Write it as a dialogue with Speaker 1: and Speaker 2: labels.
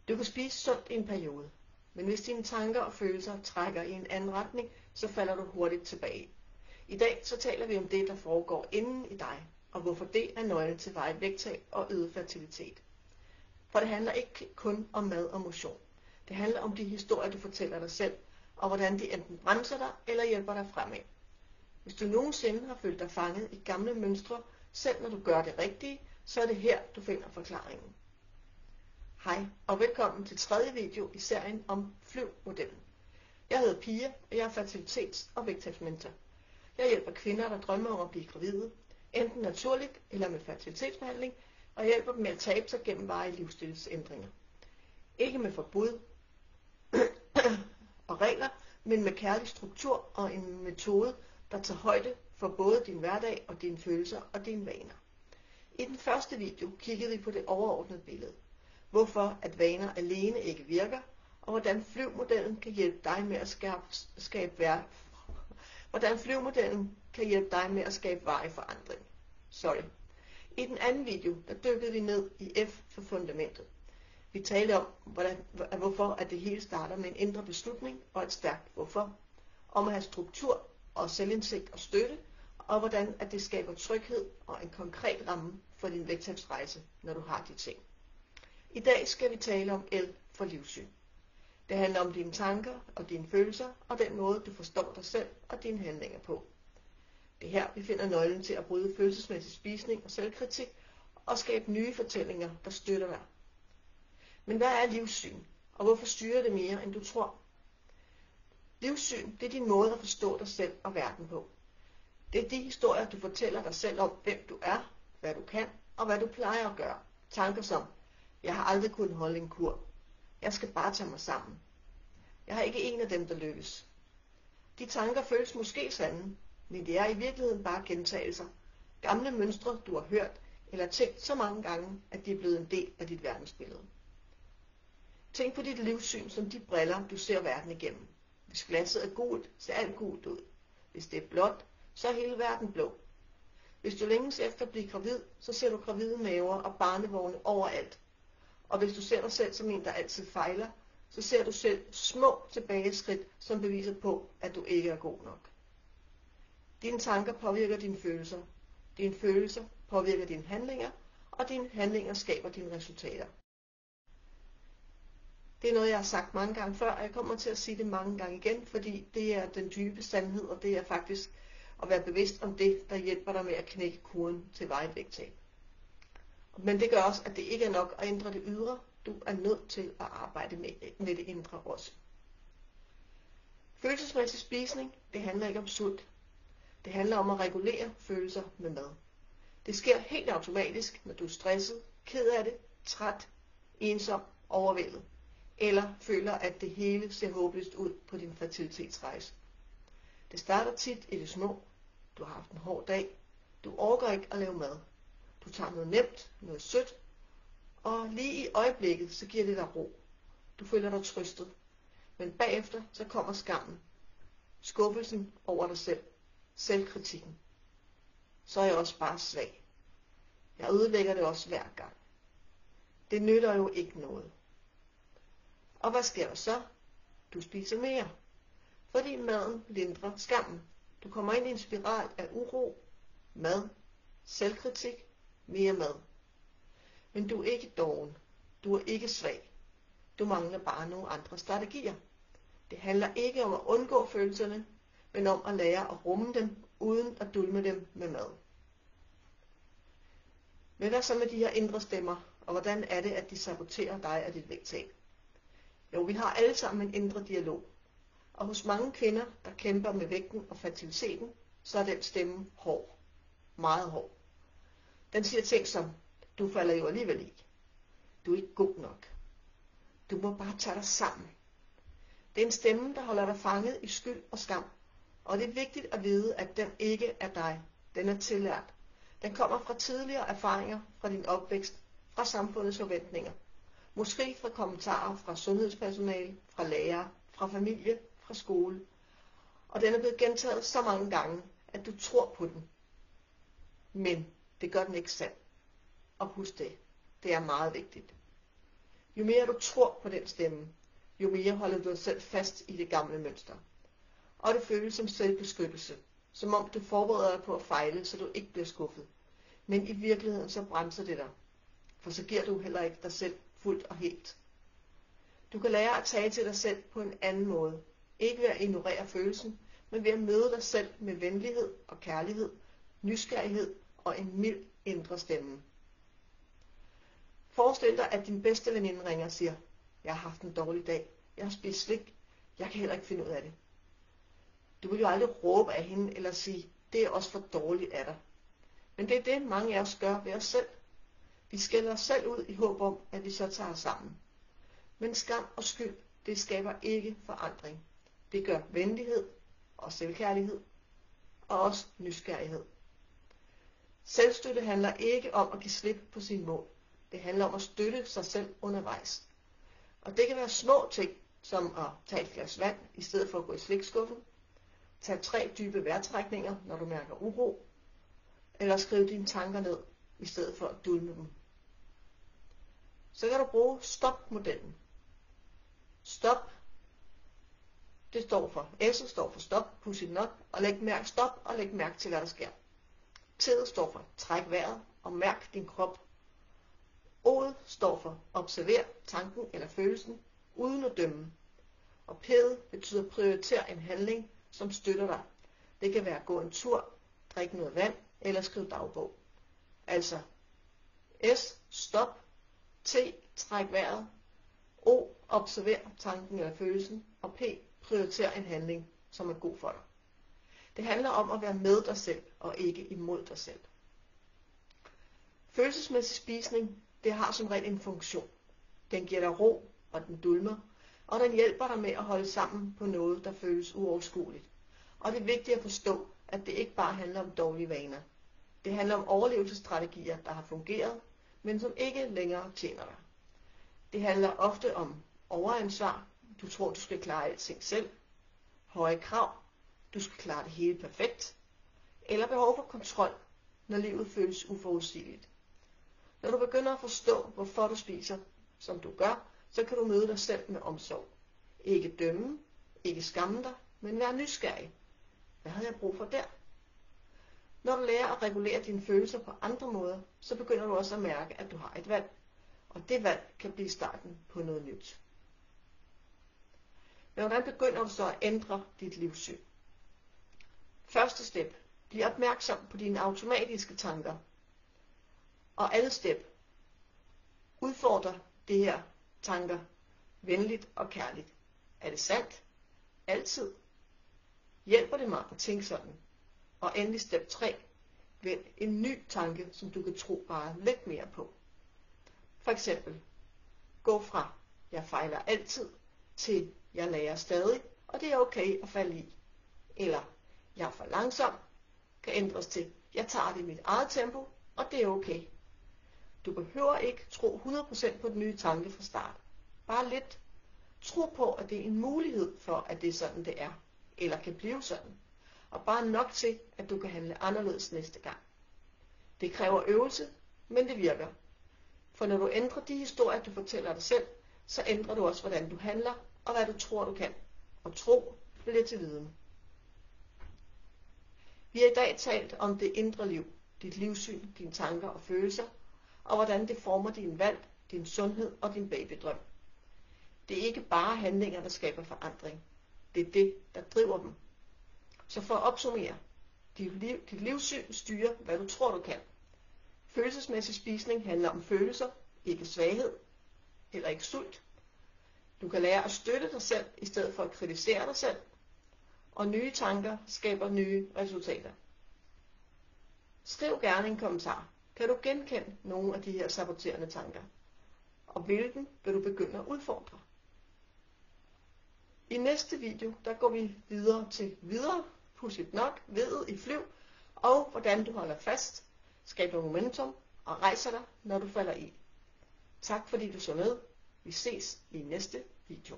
Speaker 1: Du kan spise sundt i en periode, men hvis dine tanker og følelser trækker i en anden retning, så falder du hurtigt tilbage. I dag så taler vi om det, der foregår inden i dig, og hvorfor det er nøglen til varigt vægttab og øget fertilitet. For det handler ikke kun om mad og motion. Det handler om de historier, du fortæller dig selv, og hvordan de enten bremser dig eller hjælper dig fremad. Hvis du nogensinde har følt dig fanget i gamle mønstre, selv når du gør det rigtige, så er det her, du finder forklaringen. Hej og velkommen til tredje video i serien om Flyv-modellen. Jeg hedder Pia, og jeg er fertilitets- og vægttabsmentor. Jeg hjælper kvinder, der drømmer om at blive gravide, enten naturligt eller med fertilitetsbehandling, og jeg hjælper dem med at tabe sig gennem varige livsstilsændringer. Ikke med forbud og regler, men med kærlig struktur og en metode, der tager højde for både din hverdag og dine følelser og dine vaner. I den første video kiggede vi på det overordnede billede. Hvorfor at vaner alene ikke virker, og hvordan Flyv-modellen kan hjælpe dig med at skabe varig forandring. I den anden video, der dykkede vi ned i F for fundamentet. Vi talte om, hvorfor at det hele starter med en indre beslutning og et stærkt hvorfor. Om at have struktur og selvindsigt og støtte, og hvordan at det skaber tryghed og en konkret ramme for din vægttabsrejse, når du har de ting. I dag skal vi tale om L for livssyn. Det handler om dine tanker og dine følelser, og den måde, du forstår dig selv og dine handlinger på. Det er her, vi finder nøglen til at bryde følelsesmæssig spisning og selvkritik, og skabe nye fortællinger, der støtter dig. Men hvad er livssyn, og hvorfor styrer det mere, end du tror? Livssyn, det er din måde at forstå dig selv og verden på. Det er de historier, du fortæller dig selv om, hvem du er, hvad du kan, og hvad du plejer at gøre. Tanker som, jeg har aldrig kunnet holde en kur. Jeg skal bare tage mig sammen. Jeg har ikke en af dem, der lykkes. De tanker føles måske sande, men det er i virkeligheden bare gentagelser. Gamle mønstre, du har hørt eller tænkt så mange gange, at de er blevet en del af dit verdensbillede. Tænk på dit livssyn som de briller, du ser verden igennem. Hvis glasset er gult, ser alt gult ud. Hvis det er blåt, så er hele verden blå. Hvis du længes efter at blive gravid, så ser du gravide maver og barnevogne overalt. Og hvis du ser dig selv som en, der altid fejler, så ser du selv små tilbageskridt, som beviser på, at du ikke er god nok. Dine tanker påvirker dine følelser. Dine følelser påvirker dine handlinger, og dine handlinger skaber dine resultater. Det er noget, jeg har sagt mange gange før, og jeg kommer til at sige det mange gange igen, fordi det er den dybe sandhed, og det er faktisk at være bevidst om det, der hjælper dig med at knække kurven til varigt vægttab. Men det gør også, at det ikke er nok at ændre det ydre. Du er nødt til at arbejde med det indre også. Følelsesmæssig spisning, det handler ikke om sult. Det handler om at regulere følelser med mad. Det sker helt automatisk, når du er stresset, ked af det, træt, ensom, overvældet, eller føler, at det hele ser håbløst ud på din fertilitetsrejse. Det starter tit i det små. Du har haft en hård dag. Du orker ikke at lave mad. Du tager noget nemt, noget sødt, og lige i øjeblikket, så giver det dig ro. Du føler dig trøstet. Men bagefter, så kommer skammen, skuffelsen over dig selv, selvkritikken. Så er jeg også bare svag. Jeg ødelægger det også hver gang. Det nytter jo ikke noget. Og hvad sker der så? Du spiser mere. Fordi maden lindrer skammen. Du kommer ind i en spiral af uro, mad, selvkritik, mere mad. Men du er ikke doven. Du er ikke svag. Du mangler bare nogle andre strategier. Det handler ikke om at undgå følelserne, men om at lære at rumme dem, uden at dulme dem med mad. Men hvad så med de her indre stemmer, og hvordan er det, at de saboterer dig og dit vægttab? Jo, vi har alle sammen en indre dialog. Og hos mange kvinder, der kæmper med vægten og fertiliteten, så er den stemme hård. Meget hård. Den siger ting som, du falder jo alligevel i. Du er ikke god nok. Du må bare tage dig sammen. Det er en stemme, der holder dig fanget i skyld og skam. Og det er vigtigt at vide, at den ikke er dig. Den er tillært. Den kommer fra tidligere erfaringer, fra din opvækst, fra samfundets forventninger. Måske fra kommentarer fra sundhedspersonale, fra lærere, fra familie, fra skole. Og den er blevet gentaget så mange gange, at du tror på den. Men det gør den ikke sand. Og husk det. Det er meget vigtigt. Jo mere du tror på den stemme, jo mere holder du dig selv fast i det gamle mønster. Og det føles som selvbeskyttelse, som om du forbereder dig på at fejle, så du ikke bliver skuffet. Men i virkeligheden så bremser det dig, for så giver du heller ikke dig selv fuldt og helt. Du kan lære at tale til dig selv på en anden måde. Ikke ved at ignorere følelsen, men ved at møde dig selv med venlighed og kærlighed, nysgerrighed og en mild indre stemme. Forestil dig, at din bedste veninde ringer og siger, jeg har haft en dårlig dag, jeg har spist slik, jeg kan heller ikke finde ud af det. Du vil jo aldrig råbe af hende eller sige, det er også for dårligt af dig. Men det er det, mange af os gør ved os selv. Vi skælder os selv ud i håb om, at vi så tager os sammen. Men skam og skyld, det skaber ikke forandring. Det gør venlighed og selvkærlighed og også nysgerrighed. Selvstøtte handler ikke om at give slip på sine mål. Det handler om at støtte sig selv undervejs. Og det kan være små ting, som at tage et glas vand i stedet for at gå i slikskuffen, tage 3 dybe vejrtrækninger, når du mærker uro, eller skrive dine tanker ned i stedet for at dulme dem. Så kan du bruge stop-modellen. Stop, det står for S'et står for stop, push it not, og læg mærke til, hvad der sker. T'et står for træk vejret og mærk din krop. O'et står for observer tanken eller følelsen uden at dømme. Og P'et betyder prioriter en handling, som støtter dig. Det kan være at gå en tur, drikke noget vand eller skrive dagbog. Altså S, stop, T, træk vejret, O, observer tanken eller følelsen, og P, prioriter en handling, som er god for dig. Det handler om at være med dig selv og ikke imod dig selv. Følelsesmæssig spisning, det har som regel en funktion. Den giver dig ro, og den dulmer, og den hjælper dig med at holde sammen på noget, der føles uoverskueligt. Og det er vigtigt at forstå, at det ikke bare handler om dårlige vaner. Det handler om overlevelsesstrategier, der har fungeret, men som ikke længere tjener dig. Det handler ofte om overansvar. Du tror, du skal klare alting selv. Høje krav. Du skal klare det hele perfekt. Eller behov for kontrol, når livet føles uforudsigeligt. Når du begynder at forstå, hvorfor du spiser, som du gør, så kan du møde dig selv med omsorg. Ikke dømme, ikke skamme dig, men være nysgerrig. Hvad havde jeg brug for der? Når du lærer at regulere dine følelser på andre måder, så begynder du også at mærke, at du har et valg. Og det valg kan blive starten på noget nyt. Men hvordan begynder du så at ændre dit livssyn? Første step. Bliv opmærksom på dine automatiske tanker. Og andet step. Udfordre de her tanker venligt og kærligt. Er det sandt? Altid? Hjælper det mig at tænke sådan? Og endelig step 3. Vælg en ny tanke, som du kan tro bare lidt mere på. For eksempel, gå fra, jeg fejler altid, til, jeg lærer stadig, og det er okay at falde i. Eller, jeg er for langsom, kan ændres til, jeg tager det i mit eget tempo, og det er okay. Du behøver ikke tro 100% på den nye tanke fra start. Bare lidt. Tro på, at det er en mulighed for, at det er sådan, det er, eller kan blive sådan. Og bare nok til, at du kan handle anderledes næste gang. Det kræver øvelse, men det virker. For når du ændrer de historier, du fortæller dig selv, så ændrer du også, hvordan du handler, og hvad du tror, du kan. Og tro bliver til viden. Vi har i dag talt om det indre liv, dit livssyn, dine tanker og følelser, og hvordan det former din valg, din sundhed og din babydrøm. Det er ikke bare handlinger, der skaber forandring. Det er det, der driver dem. Så for at opsummere, dit livssyn styrer, hvad du tror, du kan. Følelsesmæssig spisning handler om følelser, ikke svaghed, heller ikke sult. Du kan lære at støtte dig selv, i stedet for at kritisere dig selv. Og nye tanker skaber nye resultater. Skriv gerne en kommentar. Kan du genkende nogle af de her saboterende tanker? Og hvilken vil du begynde at udfordre? I næste video, der går vi videre, push it not, vedet i flyv, og hvordan du holder fast, skaber momentum og rejser dig, når du falder i. Tak fordi du så med. Vi ses i næste video.